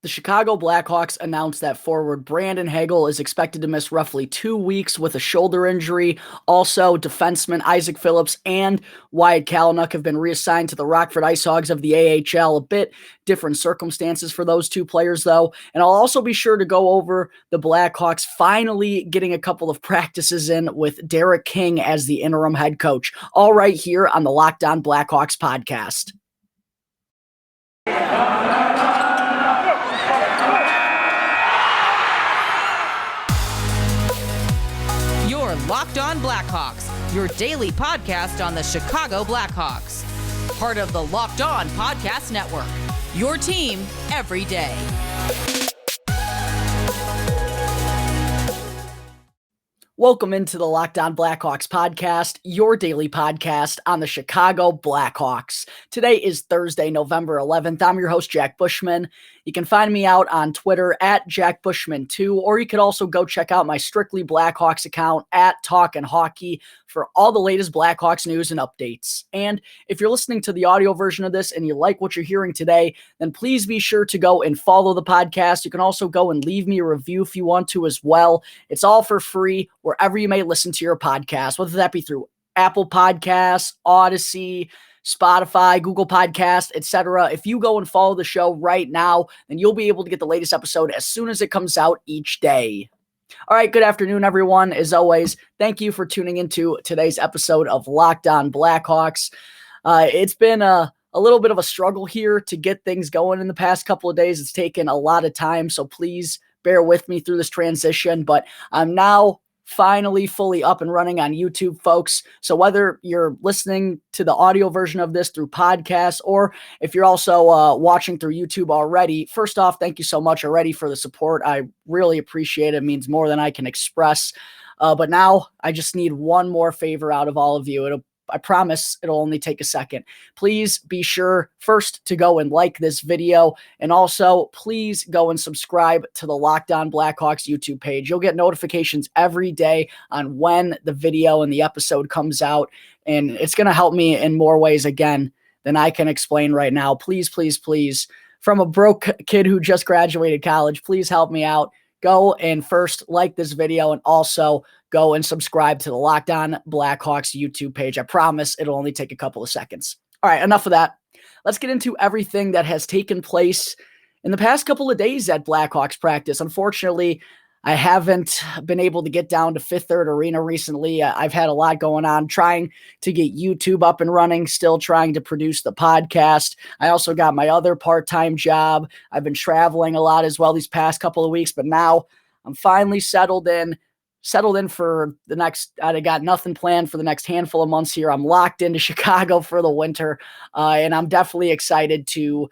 The Chicago Blackhawks announced that forward Brandon Hagel is expected to miss roughly 2 weeks with a shoulder injury. Also, defensemen Isaak Phillips and Wyatt Kalynuk have been reassigned to the Rockford IceHogs of the AHL. A bit different circumstances for those two players, though. And I'll also be sure to go over the Blackhawks finally getting a couple of practices in with Derek King as the interim head coach. All right here on the Locked On Blackhawks podcast. Locked On Blackhawks, your daily podcast on the Chicago Blackhawks. Part of the Locked On Podcast Network, your team every day. Welcome into the Locked On Blackhawks podcast, your daily podcast on the Chicago Blackhawks. Today is Thursday, November 11th. I'm your host, Jack Bushhman. You can find me out on Twitter at Jack Bushhman2, or you could also go check out my Strictly Blackhawks account at Talkin' Hockey for all the latest Blackhawks news and updates. And if you're listening to the audio version of this and you like what you're hearing today, then please be sure to go and follow the podcast. You can also go and leave me a review if you want to as well. It's all for free wherever you may listen to your podcast, whether that be through Apple Podcasts, Odyssey, Spotify, Google Podcasts, etc. If you go and follow the show right now, then you'll be able to get the latest episode as soon as it comes out each day. All right, good afternoon, everyone. As always, thank you for tuning into today's episode of Locked On Blackhawks. It's been a little bit of a struggle here to get things going in the past couple of days. It's taken a lot of time, so please bear with me through this transition, but I'm now finally fully up and running on YouTube, folks. So whether you're listening to the audio version of this through podcasts, or if you're also watching through YouTube already, first off, thank you so much already for the support. I really appreciate it. It means more than I can express. But now I just need one more favor out of all of you. I promise it'll only take a second. Please be sure first to go and like this video, and also please go and subscribe to the Locked On Blackhawks YouTube page. You'll get notifications every day on when the video and the episode comes out, and it's going to help me in more ways, again, than I can explain right now. Please, please, please, from a broke kid who just graduated college, please help me out. Go and first like this video, and also go and subscribe to the Locked On Blackhawks YouTube page. I promise it'll only take a couple of seconds. All right, enough of that. Let's get into everything that has taken place in the past couple of days at Blackhawks practice. Unfortunately, I haven't been able to get down to Fifth Third Arena recently. I've had a lot going on, trying to get YouTube up and running, still trying to produce the podcast. I also got my other part-time job. I've been traveling a lot as well these past couple of weeks, but now I'm finally settled in for the next, I got nothing planned for the next handful of months here. I'm locked into Chicago for the winter, and I'm definitely excited to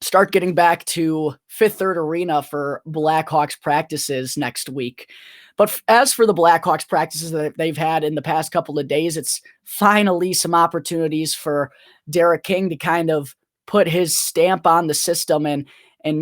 start getting back to Fifth Third Arena for Blackhawks practices next week. But as for the Blackhawks practices that they've had in the past couple of days, it's finally some opportunities for Derek King to kind of put his stamp on the system and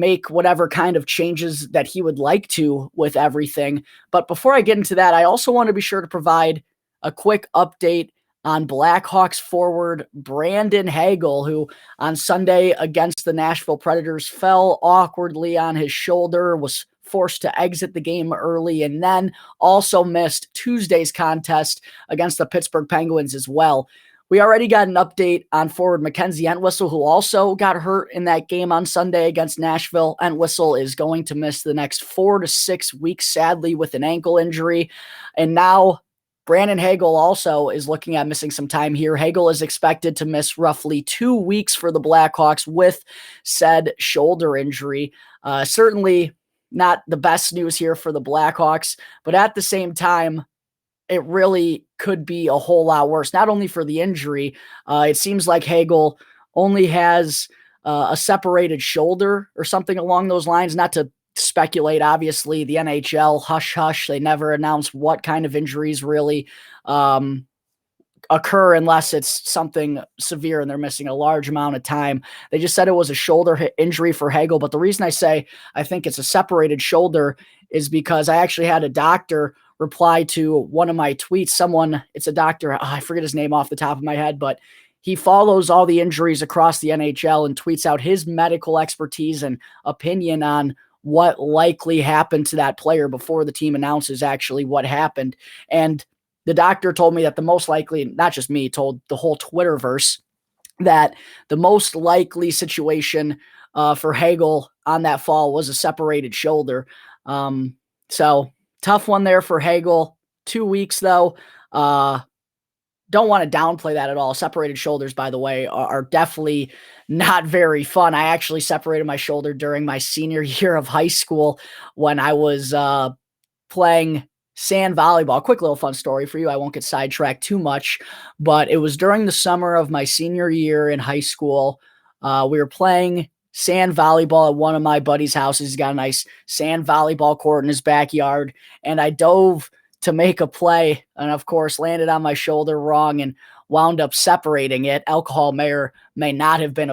make whatever kind of changes that he would like to with everything. But before I get into that, I also want to be sure to provide a quick update on Blackhawks forward Brandon Hagel, who on Sunday against the Nashville Predators fell awkwardly on his shoulder, was forced to exit the game early, and then also missed Tuesday's contest against the Pittsburgh Penguins as well. We already got an update on forward Mackenzie Entwistle, who also got hurt in that game on Sunday against Nashville. Entwistle is going to miss the next 4 to 6 weeks, sadly, with an ankle injury. And now Brandon Hagel also is looking at missing some time here. Hagel is expected to miss roughly 2 weeks for the Blackhawks with said shoulder injury. Certainly not the best news here for the Blackhawks, but at the same time, it really could be a whole lot worse, not only for the injury. It seems like Hagel only has a separated shoulder or something along those lines. Not to speculate, obviously, the NHL, hush, hush. They never announce what kind of injuries really occur unless it's something severe and they're missing a large amount of time. They just said it was a shoulder injury for Hagel. But the reason I say I think it's a separated shoulder is because I actually had a doctor reply to one of my tweets. It's a doctor, I forget his name off the top of my head, but he follows all the injuries across the NHL and tweets out his medical expertise and opinion on what likely happened to that player before the team announces actually what happened. And the doctor told me that the most likely, not just me, told the whole Twitterverse that the most likely situation for Hegel on that fall was a separated shoulder. So tough one there for Hegel. 2 weeks though. Don't want to downplay that at all. Separated shoulders, by the way, are definitely not very fun. I actually separated my shoulder during my senior year of high school when I was playing sand volleyball. Quick little fun story for you. I won't get sidetracked too much, but it was during the summer of my senior year in high school. We were playing sand volleyball at one of my buddy's houses. He's got a nice sand volleyball court in his backyard, and I dove to make a play, and of course landed on my shoulder wrong and wound up separating it. Alcohol may or may not have been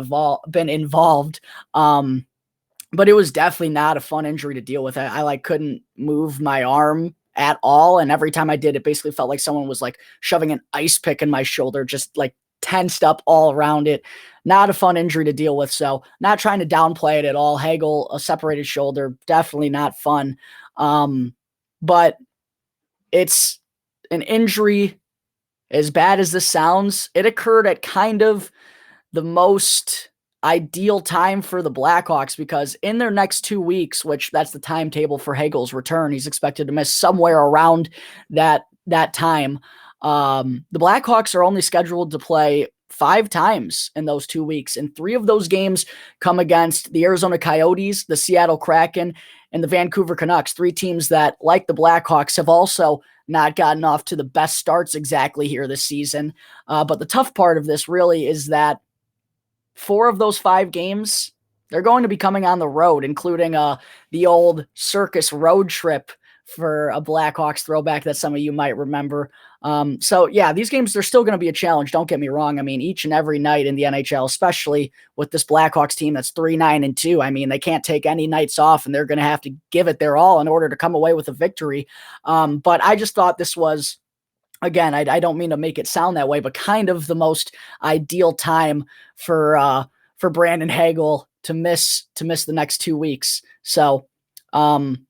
involved. But it was definitely not a fun injury to deal with. I couldn't move my arm at all. And every time I did, it basically felt like someone was like shoving an ice pick in my shoulder, just like tensed up all around it. Not a fun injury to deal with. So not trying to downplay it at all. Hegel, a separated shoulder, definitely not fun. But it's an injury, as bad as this sounds. It occurred at kind of the most ideal time for the Blackhawks, because in their next 2 weeks, which that's the timetable for Hegel's return, he's expected to miss somewhere around that time. The Blackhawks are only scheduled to play 5 times in those 2 weeks, and 3 of those games come against the Arizona Coyotes, the Seattle Kraken, and the Vancouver Canucks, 3 teams that, like the Blackhawks, have also not gotten off to the best starts exactly here this season. But the tough part of this really is that 4 of those 5 games, they're going to be coming on the road, including the old circus road trip for a Blackhawks throwback that some of you might remember. So yeah, these games, they're still going to be a challenge. Don't get me wrong. I mean, each and every night in the NHL, especially with this Blackhawks team that's 3-9-2, I mean, they can't take any nights off, and they're going to have to give it their all in order to come away with a victory. But I just thought this was, again, I don't mean to make it sound that way, but kind of the most ideal time for Brandon Hagel to miss the next 2 weeks. So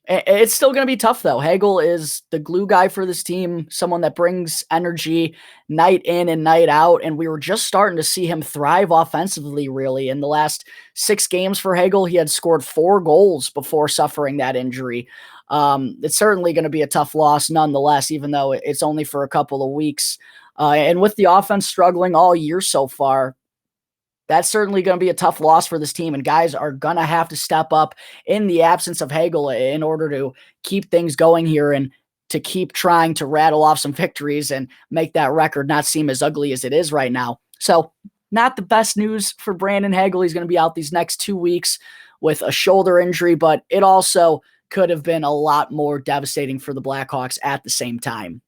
it's still going to be tough though. Hegel is the glue guy for this team, someone that brings energy night in and night out. And we were just starting to see him thrive offensively, really. In the last 6 games for Hegel, he had scored 4 goals before suffering that injury. It's certainly going to be a tough loss nonetheless, even though it's only for a couple of weeks. And with the offense struggling all year so far, that's certainly going to be a tough loss for this team, and guys are going to have to step up in the absence of Hegel in order to keep things going here and to keep trying to rattle off some victories and make that record not seem as ugly as it is right now. So not the best news for Brandon Hagel. He's going to be out these next 2 weeks with a shoulder injury, but it also could have been a lot more devastating for the Blackhawks at the same time.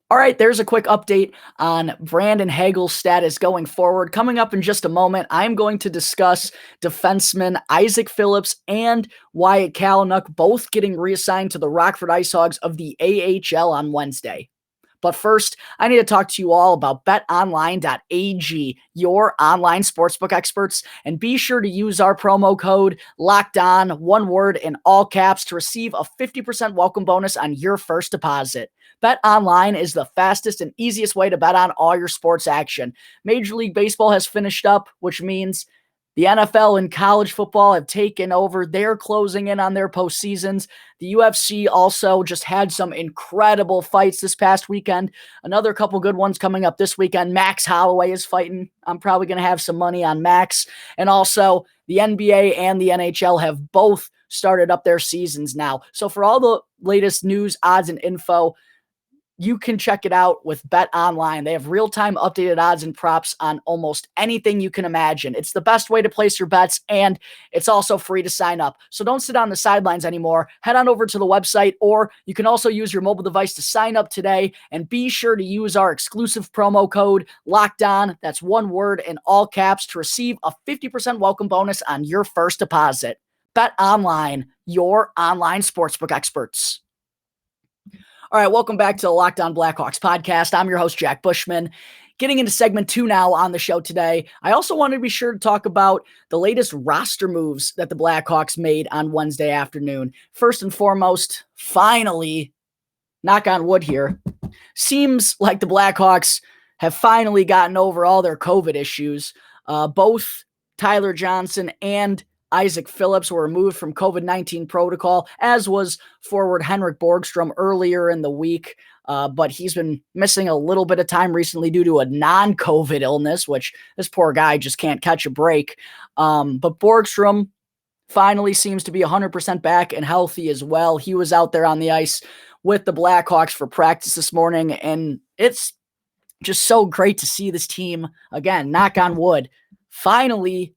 All right, there's a quick update on Brandon Hagel's status going forward. Coming up in just a moment, I'm going to discuss defensemen Isaak Phillips and Wyatt Kalynuk both getting reassigned to the Rockford IceHogs of the AHL on Wednesday. But first, I need to talk to you all about betonline.ag, your online sportsbook experts, and be sure to use our promo code LOCKEDON, one word in all caps, to receive a 50% welcome bonus on your first deposit. BetOnline is the fastest and easiest way to bet on all your sports action. Major League Baseball has finished up, which means the NFL and college football have taken over. They're closing in on their postseasons. The UFC also just had some incredible fights this past weekend. Another couple good ones coming up this weekend. Max Holloway is fighting. I'm probably going to have some money on Max. And also, the NBA and the NHL have both started up their seasons now. So for all the latest news, odds, and info, you can check it out with BetOnline. They have real-time updated odds and props on almost anything you can imagine. It's the best way to place your bets, and it's also free to sign up. So don't sit on the sidelines anymore. Head on over to the website, or you can also use your mobile device to sign up today, and be sure to use our exclusive promo code LOCKEDON, that's one word in all caps, to receive a 50% welcome bonus on your first deposit. BetOnline, your online sportsbook experts. All right, welcome back to the Locked On Blackhawks podcast. I'm your host, Jack Bushhman. Getting into segment 2 now on the show today, I also wanted to be sure to talk about the latest roster moves that the Blackhawks made on Wednesday afternoon. First and foremost, finally, knock on wood here, seems like the Blackhawks have finally gotten over all their COVID issues. Both Tyler Johnson and Isaak Phillips were removed from COVID-19 protocol, as was forward Henrik Borgstrom earlier in the week. But he's been missing a little bit of time recently due to a non-COVID illness, which this poor guy just can't catch a break. But Borgstrom finally seems to be 100% back and healthy as well. He was out there on the ice with the Blackhawks for practice this morning, and it's just so great to see this team, again, knock on wood, finally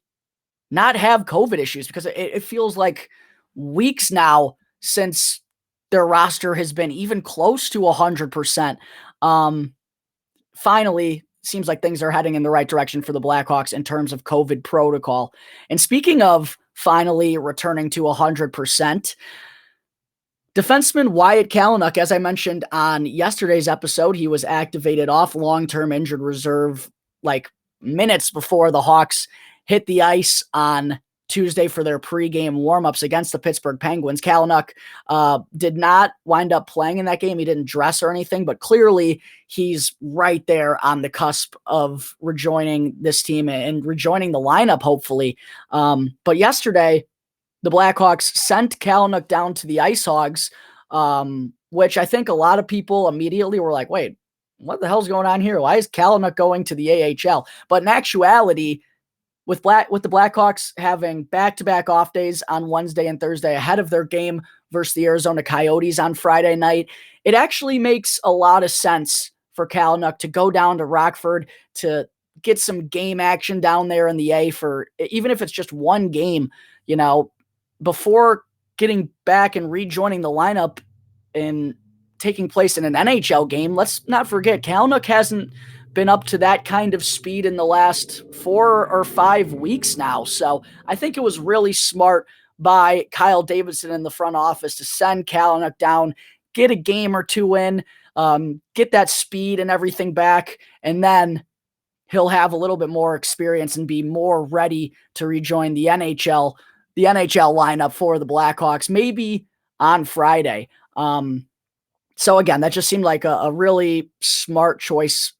not have COVID issues, because it feels like weeks now since their roster has been even close to 100%. Finally, seems like things are heading in the right direction for the Blackhawks in terms of COVID protocol. And speaking of finally returning to 100%, defenseman Wyatt Kalynuk, as I mentioned on yesterday's episode, he was activated off long-term injured reserve like minutes before the Hawks hit the ice on Tuesday for their pregame warmups against the Pittsburgh Penguins. Kalynuk did not wind up playing in that game. He didn't dress or anything, but clearly he's right there on the cusp of rejoining this team and rejoining the lineup, hopefully. But yesterday, the Blackhawks sent Kalynuk down to the IceHogs, which I think a lot of people immediately were like, wait, what the hell's going on here? Why is Kalynuk going to the AHL? But in actuality, with the Blackhawks having back-to-back off days on Wednesday and Thursday ahead of their game versus the Arizona Coyotes on Friday night, it actually makes a lot of sense for Kalynuk to go down to Rockford to get some game action down there in the A for, even if it's just one game, before getting back and rejoining the lineup and taking place in an NHL game. Let's not forget, Kalynuk hasn't been up to that kind of speed in the last 4 or 5 weeks now. So I think it was really smart by Kyle Davidson in the front office to send Kalynuk down, get a game or two in, get that speed and everything back, and then he'll have a little bit more experience and be more ready to rejoin the NHL lineup for the Blackhawks, maybe on Friday. So again, that just seemed like a really smart choice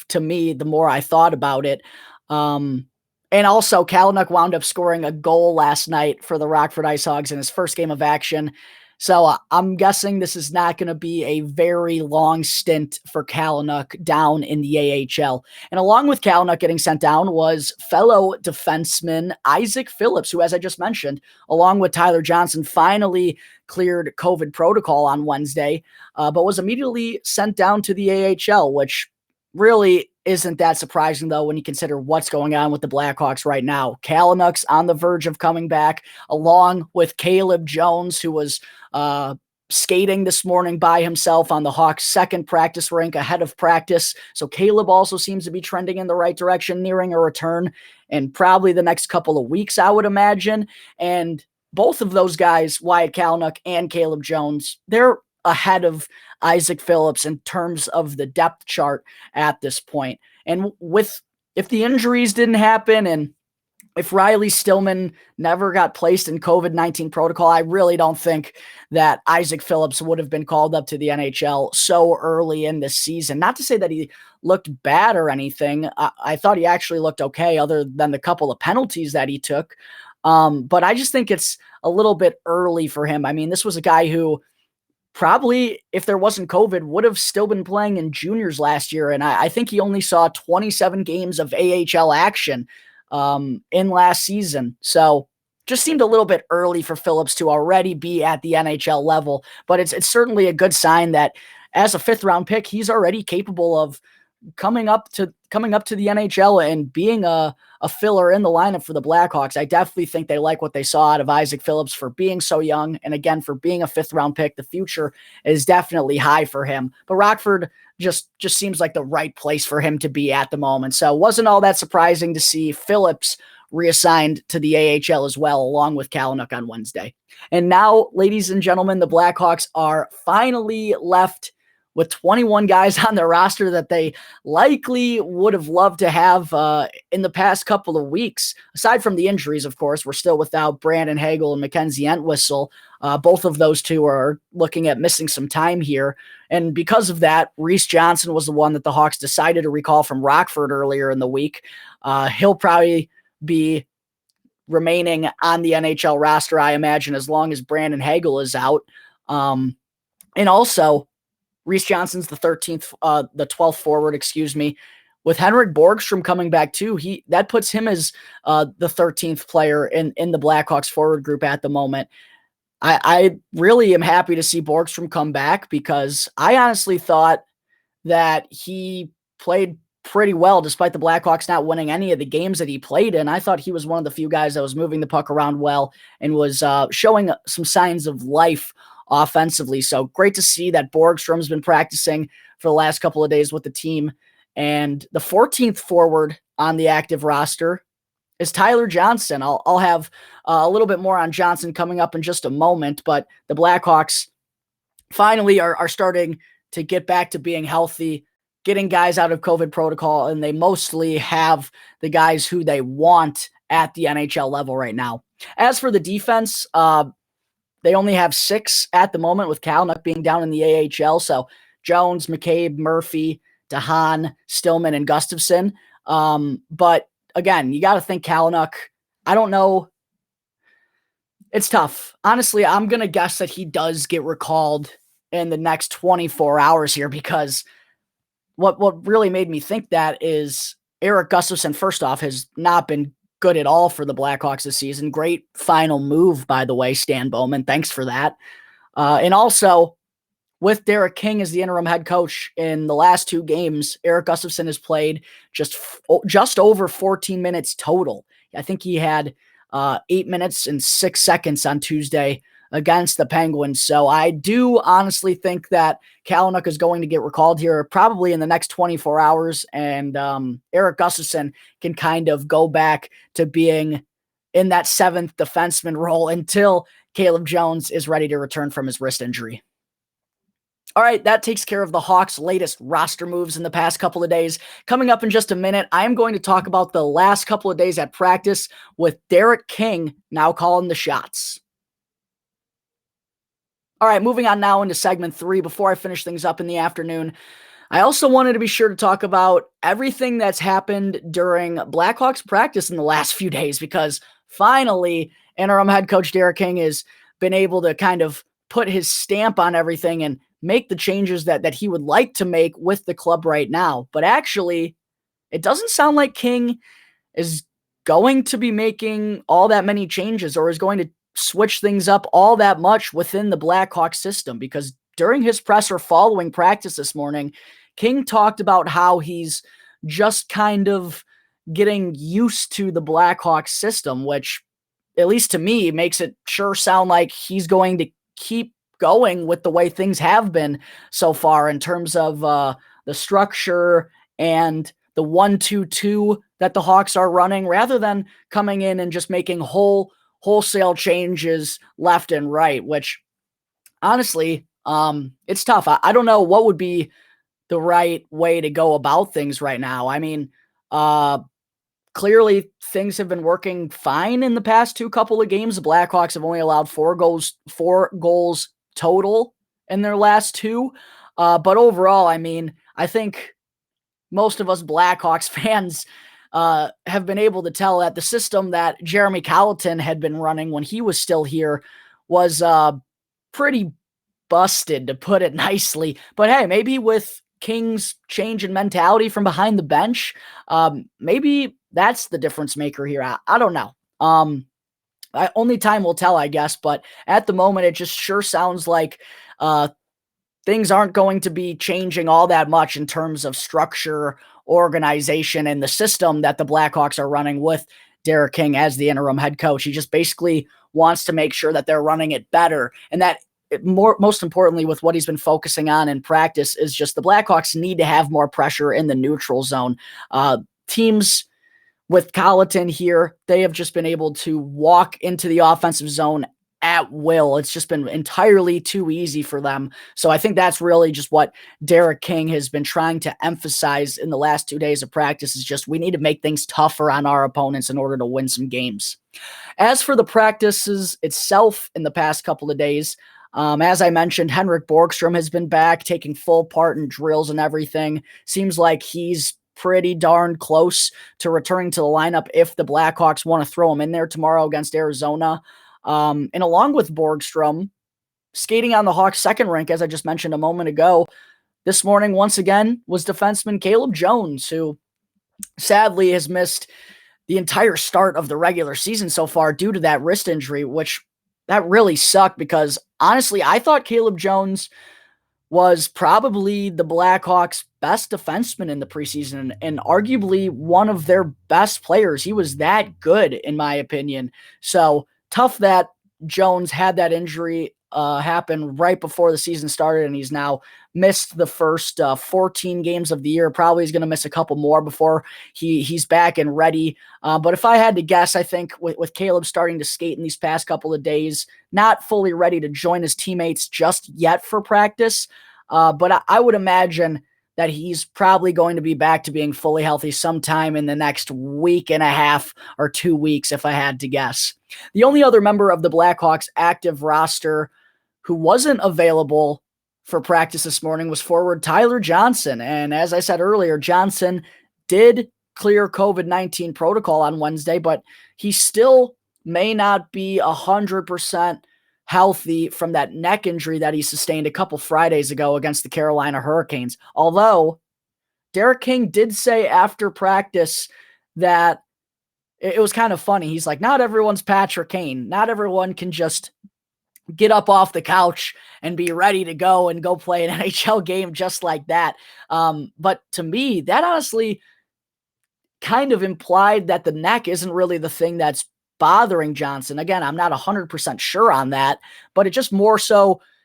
to me, the more I thought about it. And also, Kalynuk wound up scoring a goal last night for the Rockford IceHogs in his first game of action. So I'm guessing this is not going to be a very long stint for Kalynuk down in the AHL. And along with Kalynuk getting sent down was fellow defenseman Isaak Phillips, who, as I just mentioned, along with Tyler Johnson, finally cleared COVID protocol on Wednesday, but was immediately sent down to the AHL, which really isn't that surprising, though, when you consider what's going on with the Blackhawks right now. Kalynuk's on the verge of coming back, along with Caleb Jones, who was skating this morning by himself on the Hawks' second practice rink ahead of practice. So Caleb also seems to be trending in the right direction, nearing a return in probably the next couple of weeks, I would imagine. And both of those guys, Wyatt Kalynuk and Caleb Jones, they're ahead of Isaak Phillips in terms of the depth chart at this point. And if the injuries didn't happen and if Riley Stillman never got placed in COVID-19 protocol, I really don't think that Isaak Phillips would have been called up to the NHL so early in this season. Not to say that he looked bad or anything. I thought he actually looked okay, other than the couple of penalties that he took. But I just think it's a little bit early for him. I mean, this was a guy who probably, if there wasn't COVID, would have still been playing in juniors last year. And I think he only saw 27 games of AHL action in last season. So just seemed a little bit early for Phillips to already be at the NHL level. But it's certainly a good sign that as a 5th-round pick, he's already capable of coming up to the NHL and being a filler in the lineup for the Blackhawks. I definitely think they like what they saw out of Isaak Phillips for being so young. And again, for being a 5th-round pick, the future is definitely high for him. But Rockford just seems like the right place for him to be at the moment. So it wasn't all that surprising to see Phillips reassigned to the AHL as well, along with Kalynuk on Wednesday. And now, ladies and gentlemen, the Blackhawks are finally left with 21 guys on their roster that they likely would have loved to have in the past couple of weeks. Aside from the injuries, of course, we're still without Brandon Hagel and Mackenzie Entwistle. Both of those two are looking at missing some time here. And because of that, Reese Johnson was the one that the Hawks decided to recall from Rockford earlier in the week. He'll probably be remaining on the NHL roster, I imagine, as long as Brandon Hagel is out. And also, Reese Johnson's the 12th forward, with Henrik Borgstrom coming back too. That puts him as the 13th player in the Blackhawks forward group at the moment. I really am happy to see Borgstrom come back because I honestly thought that he played pretty well despite the Blackhawks not winning any of the games that he played in. I thought he was one of the few guys that was moving the puck around well and was showing some signs of life offensively. So great to see that Borgstrom's been practicing for the last couple of days with the team. And the 14th forward on the active roster is Tyler Johnson. I'll have a little bit more on Johnson coming up in just a moment, but the Blackhawks finally are starting to get back to being healthy, getting guys out of COVID protocol, and they mostly have the guys who they want at the NHL level right now. As for the defense, they only have 6 at the moment, with Kalynuk being down in the AHL. So Jones, McCabe, Murphy, DeHaan, Stillman, and Gustafson. But again, you got to think Kalynuk. I don't know. It's tough. Honestly, I'm going to guess that he does get recalled in the next 24 hours here, because what really made me think that is Erik Gustafson, first off, has not been good at all for the Blackhawks this season. Great final move, by the way, Stan Bowman. Thanks for that. And also, with Derek King as the interim head coach in the last 2 games, Erik Gustafson has played just over 14 minutes total. I think he had 8 minutes and 6 seconds on Tuesday against the Penguins. So I do honestly think that Kalynuk is going to get recalled here probably in the next 24 hours. And Erik Gustafson can kind of go back to being in that 7th defenseman role until Caleb Jones is ready to return from his wrist injury. All right, that takes care of the Hawks' latest roster moves in the past couple of days. Coming up in just a minute, I am going to talk about the last couple of days at practice with Derek King now calling the shots. All right, moving on now into segment 3 before I finish things up in the afternoon. I also wanted to be sure to talk about everything that's happened during Blackhawks practice in the last few days, because finally interim head coach Derek King has been able to kind of put his stamp on everything and make the changes that he would like to make with the club right now. But actually, it doesn't sound like King is going to be making all that many changes or is going to switch things up all that much within the Blackhawks system, because during his presser following practice this morning, King talked about how he's just kind of getting used to the Blackhawks system, which, at least to me, makes it sure sound like he's going to keep going with the way things have been so far in terms of the structure and the 1-2-2 that the Hawks are running, rather than coming in and just making wholesale changes left and right, which honestly, it's tough. I don't know what would be the right way to go about things right now. I mean, clearly things have been working fine in the past 2 couple of games. The Blackhawks have only allowed 4 goals total in their last 2. But overall, I mean, I think most of us Blackhawks fans have been able to tell that the system that Jeremy Colleton had been running when he was still here was pretty busted, to put it nicely. But hey, maybe with King's change in mentality from behind the bench, maybe that's the difference maker here. I don't know. Only time will tell, I guess. But at the moment, it just sure sounds like things aren't going to be changing all that much in terms of structure, organization, and the system that the Blackhawks are running with Derek King as the interim head coach. He just basically wants to make sure that they're running it better. And that, most importantly, with what he's been focusing on in practice, is just the Blackhawks need to have more pressure in the neutral zone. Teams with Colleton here, they have just been able to walk into the offensive zone at will. It's just been entirely too easy for them. So I think that's really just what Derek King has been trying to emphasize in the last 2 days of practice is just we need to make things tougher on our opponents in order to win some games. As for the practices itself in the past couple of days, as I mentioned, Henrik Borgstrom has been back taking full part in drills and everything. Seems like he's pretty darn close to returning to the lineup if the Blackhawks want to throw him in there tomorrow against Arizona. And along with Borgstrom, skating on the Hawks' second rink, as I just mentioned a moment ago, this morning once again was defenseman Caleb Jones, who sadly has missed the entire start of the regular season so far due to that wrist injury, which that really sucked because honestly, I thought Caleb Jones was probably the Blackhawks' best defenseman in the preseason and arguably one of their best players. He was that good, in my opinion. So tough that Jones had that injury happen right before the season started, and he's now missed the first 14 games of the year. Probably he's going to miss a couple more before he's back and ready. But if I had to guess, I think with Caleb starting to skate in these past couple of days, not fully ready to join his teammates just yet for practice, but I would imagine that he's probably going to be back to being fully healthy sometime in the next week and a half or 2 weeks, if I had to guess. The only other member of the Blackhawks active roster who wasn't available for practice this morning was forward Tyler Johnson. And as I said earlier, Johnson did clear COVID-19 protocol on Wednesday, but he still may not be 100% healthy from that neck injury that he sustained a couple Fridays ago against the Carolina Hurricanes. Although Derek King did say after practice that it was kind of funny. He's like, not everyone's Patrick Kane. Not everyone can just get up off the couch and be ready to go and go play an NHL game just like that. But to me, that honestly kind of implied that the neck isn't really the thing that's bothering Johnson. Again, I'm not 100% sure on that, but it just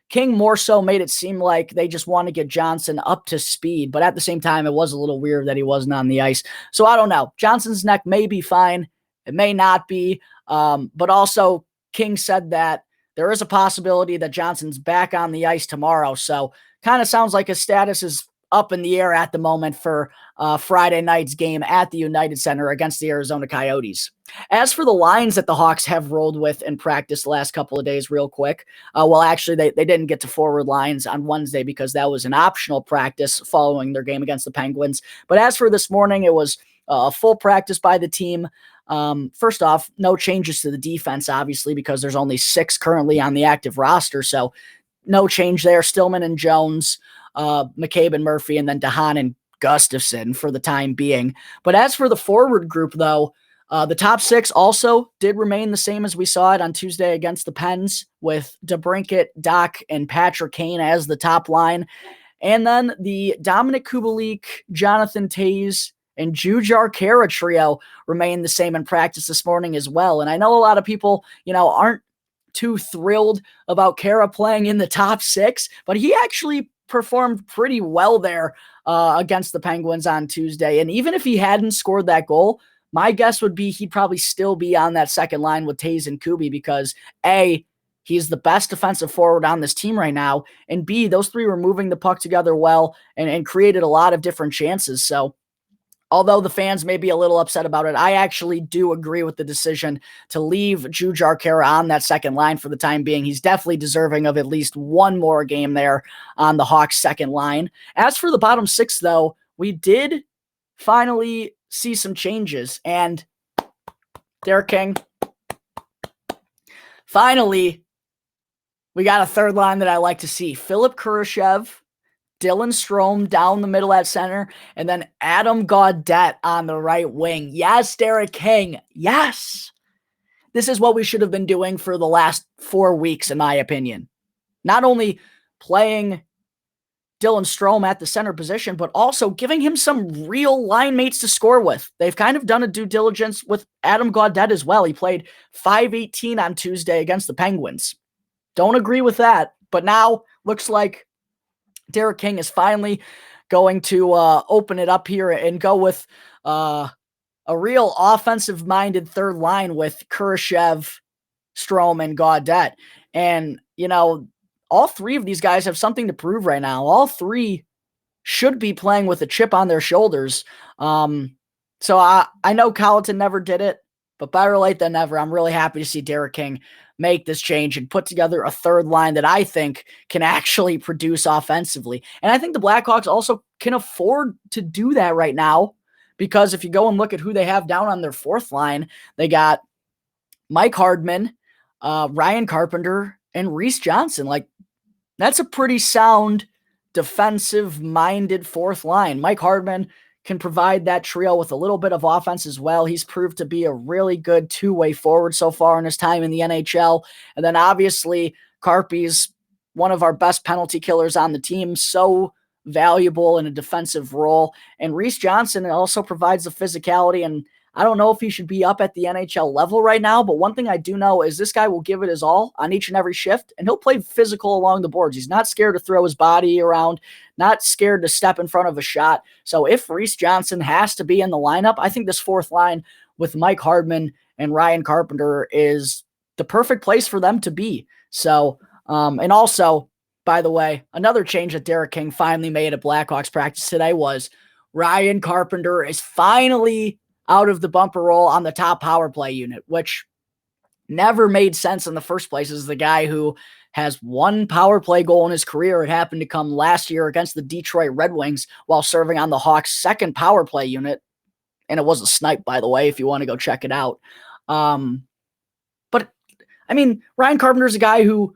King more so made it seem like they just want to get Johnson up to speed. But at the same time, it was a little weird that he wasn't on the ice. So I don't know. Johnson's neck may be fine. It may not be. But also King said that there is a possibility that Johnson's back on the ice tomorrow. So kind of sounds like his status is up in the air at the moment for Friday night's game at the United Center against the Arizona Coyotes. As for the lines that the Hawks have rolled with in practice the last couple of days, real quick, well, actually, they didn't get to forward lines on Wednesday because that was an optional practice following their game against the Penguins. But as for this morning, it was a full practice by the team. First off, no changes to the defense, obviously, because there's only 6 currently on the active roster. So no change there. Stillman and Jones, McCabe and Murphy, and then DeHaan and Gustafson for the time being. But as for the forward group, though, the top 6 also did remain the same as we saw it on Tuesday against the Pens, with DeBrincat, Doc, and Patrick Kane as the top line. And then the Dominic Kubalik, Jonathan Toews, and Jujhar Khaira trio remain the same in practice this morning as well. And I know a lot of people, aren't too thrilled about Khaira playing in the top 6, but he actually performed pretty well there against the Penguins on Tuesday. And even if he hadn't scored that goal, my guess would be he'd probably still be on that second line with Toews and Kubi because A, he's the best defensive forward on this team right now, and B, those three were moving the puck together well and created a lot of different chances. So although the fans may be a little upset about it, I actually do agree with the decision to leave Jujhar Khaira on that second line for the time being. He's definitely deserving of at least one more game there on the Hawks' second line. As for the bottom 6, though, we did finally see some changes. And Derek King, finally, we got a third line that I like to see. Philip Kurashev, Dylan Strome down the middle at center, and then Adam Gaudette on the right wing. Yes, Derek King. Yes. This is what we should have been doing for the last 4 weeks, in my opinion. Not only playing Dylan Strome at the center position, but also giving him some real line mates to score with. They've kind of done a due diligence with Adam Gaudette as well. He played 5-18 on Tuesday against the Penguins. Don't agree with that, but now looks like Derek King is finally going to open it up here and go with a real offensive-minded third line with Kurashev, Strome, and Gaudette. And, all three of these guys have something to prove right now. All three should be playing with a chip on their shoulders. So I know Colleton never did it, but better late than never. I'm really happy to see Derek King make this change and put together a third line that I think can actually produce offensively. And I think the Blackhawks also can afford to do that right now, because if you go and look at who they have down on their fourth line, they got Mike Hardman, Ryan Carpenter, and Reese Johnson. Like, that's a pretty sound defensive-minded fourth line. Mike Hardman can provide that trio with a little bit of offense as well. He's proved to be a really good two-way forward so far in his time in the NHL. And then obviously Carpy's one of our best penalty killers on the team, so valuable in a defensive role. And Reese Johnson also provides the physicality, and I don't know if he should be up at the NHL level right now, but one thing I do know is this guy will give it his all on each and every shift, and he'll play physical along the boards. He's not scared to throw his body around, not scared to step in front of a shot. So if Reese Johnson has to be in the lineup, I think this fourth line with Mike Hardman and Ryan Carpenter is the perfect place for them to be. So, and also, by the way, another change that Derek King finally made at Blackhawks practice today was Ryan Carpenter is finally out of the bumper roll on the top power play unit, which never made sense in the first place. As the guy who has one power play goal in his career. It happened to come last year against the Detroit Red Wings while serving on the Hawks' second power play unit. And it was a snipe, by the way, if you want to go check it out. But, I mean, Ryan Carpenter's a guy who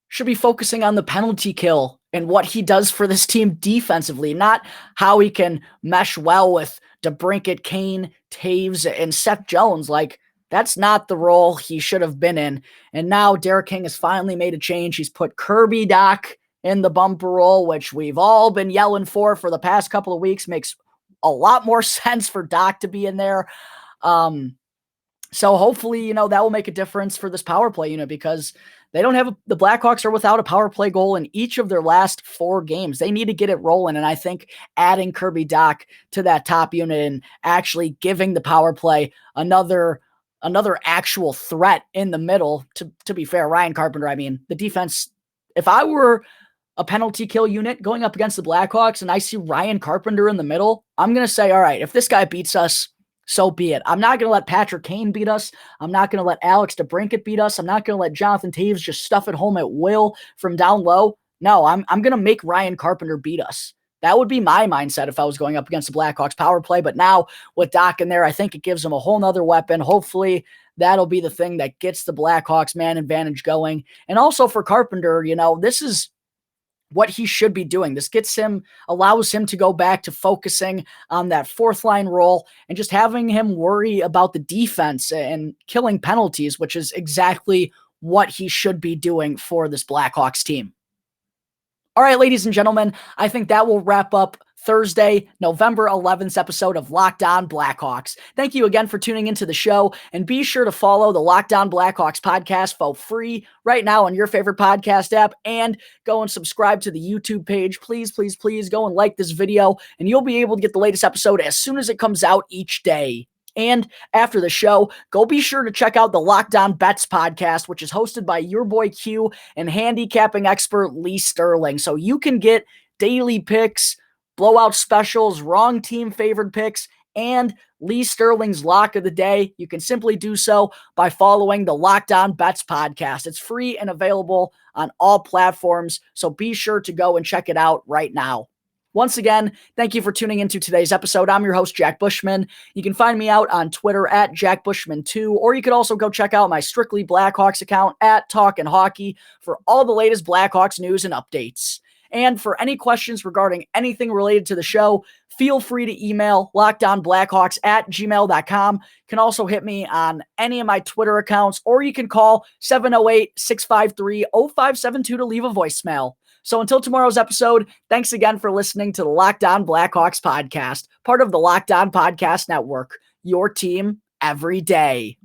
should be focusing on the penalty kill and what he does for this team defensively, not how he can mesh well with DeBrincat, Kane, Taves, and Seth Jones. Like, that's not the role he should have been in. And now Derek King has finally made a change. He's put Kirby Dach in the bumper role, which we've all been yelling for the past couple of weeks. Makes a lot more sense for Dach to be in there. So hopefully, that will make a difference for this power play unit, because they don't have the Blackhawks are without a power play goal in each of their last 4 games. They need to get it rolling. And I think adding Kirby Dach to that top unit and actually giving the power play another actual threat in the middle, to be fair, Ryan Carpenter, I mean, the defense, if I were a penalty kill unit going up against the Blackhawks and I see Ryan Carpenter in the middle, I'm going to say, all right, if this guy beats us, so be it. I'm not going to let Patrick Kane beat us. I'm not going to let Alex DeBrincat beat us. I'm not going to let Jonathan Taves just stuff it home at will from down low. No, I'm going to make Ryan Carpenter beat us. That would be my mindset if I was going up against the Blackhawks power play. But now with Dach in there, I think it gives them a whole nother weapon. Hopefully that'll be the thing that gets the Blackhawks man advantage going. And also for Carpenter, this is what he should be doing. This allows him to go back to focusing on that fourth line role and just having him worry about the defense and killing penalties, which is exactly what he should be doing for this Blackhawks team. All right, ladies and gentlemen, I think that will wrap up Thursday, November 11th episode of Locked On Blackhawks. Thank you again for tuning into the show, and be sure to follow the Locked On Blackhawks podcast for free right now on your favorite podcast app, and go and subscribe to the YouTube page. Please, please, please go and like this video, and you'll be able to get the latest episode as soon as it comes out each day. And after the show, go be sure to check out the Locked On Bets podcast, which is hosted by your boy Q and handicapping expert Lee Sterling. So you can get daily picks, blowout specials, wrong team favored picks, and Lee Sterling's lock of the day. You can simply do so by following the Locked On Bets podcast. It's free and available on all platforms, so be sure to go and check it out right now. Once again, thank you for tuning into today's episode. I'm your host, Jack Bushhman. You can find me out on Twitter at JackBushman2, or you could also go check out my Strictly Blackhawks account at Talkin' Hockey for all the latest Blackhawks news and updates. And for any questions regarding anything related to the show, feel free to email lockedonblackhawks@gmail.com. You can also hit me on any of my Twitter accounts, or you can call 708-653-0572 to leave a voicemail. So until tomorrow's episode, thanks again for listening to the Locked On Blackhawks podcast, part of the Locked On Podcast Network, your team every day.